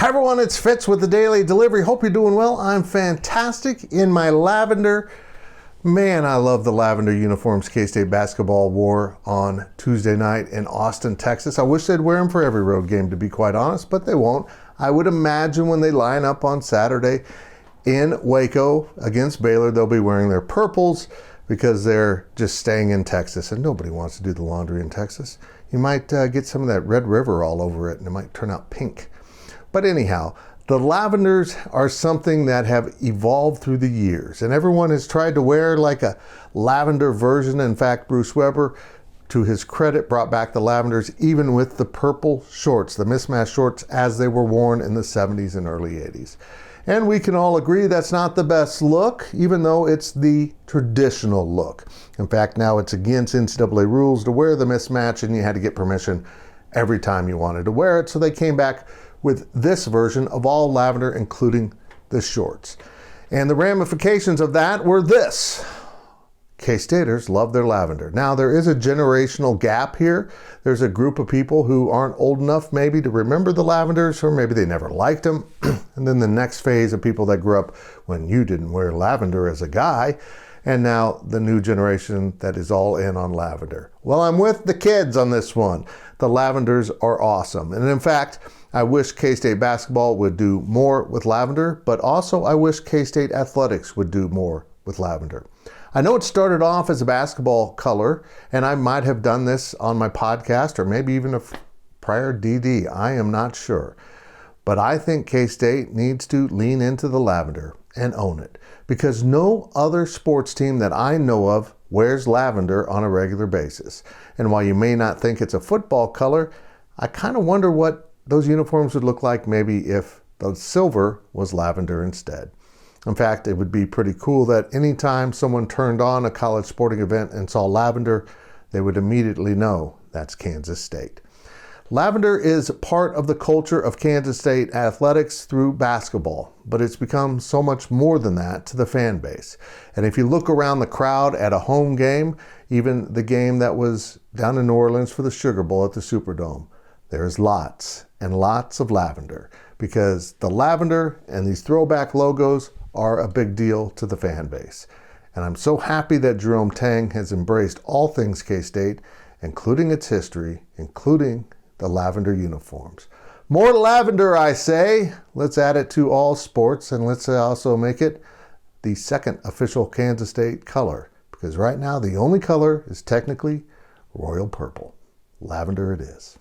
Hi everyone, it's Fitz with the Daily Delivery. Hope you're doing well. I'm fantastic in my lavender. Man, I love the lavender uniforms K-State basketball wore on Tuesday night in Austin, Texas. I wish they'd wear them for every road game, to be quite honest, but they won't. I would imagine when they line up on Saturday in Waco against Baylor, they'll be wearing their purples because they're just staying in Texas, and nobody wants to do the laundry in Texas. You might get some of that Red River all over it, and it might turn out pink. But anyhow, the lavenders are something that have evolved through the years, and everyone has tried to wear like a lavender version. In fact, Bruce Weber, to his credit, brought back the lavenders even with the purple shorts, the mismatched shorts as they were worn in the 70s and early 80s. And we can all agree that's not the best look, even though it's the traditional look. In fact, now it's against NCAA rules to wear the mismatch, and you had to get permission every time you wanted to wear it. So they came back with this version of all lavender, including the shorts. And the ramifications of that were this. K-Staters love their lavender. Now, there is a generational gap here. There's a group of people who aren't old enough maybe to remember the lavenders, or maybe they never liked them. And then the next phase of people that grew up when you didn't wear lavender as a guy. And now the new generation that is all in on lavender. Well, I'm with the kids on this one. The lavenders are awesome. And in fact, I wish K-State basketball would do more with lavender, but also I wish K-State athletics would do more with lavender. I know it started off as a basketball color, and I might have done this on my podcast or maybe even a prior DD. I am not sure. But I think K-State needs to lean into the lavender and own it, because no other sports team that I know of wears lavender on a regular basis. And while you may not think it's a football color, I kind of wonder what those uniforms would look like maybe if the silver was lavender instead. In fact, it would be pretty cool that anytime someone turned on a college sporting event and saw lavender, they would immediately know that's Kansas State. Lavender is part of the culture of Kansas State athletics through basketball, but it's become so much more than that to the fan base. And if you look around the crowd at a home game, even the game that was down in New Orleans for the Sugar Bowl at the Superdome, there's lots and lots of lavender, because the lavender and these throwback logos are a big deal to the fan base. And I'm so happy that Jerome Tang has embraced all things K-State, including its history, including the lavender uniforms. More lavender, I say. Let's add it to all sports, and let's also make it the second official Kansas State color, because right now the only color is technically royal purple. Lavender it is.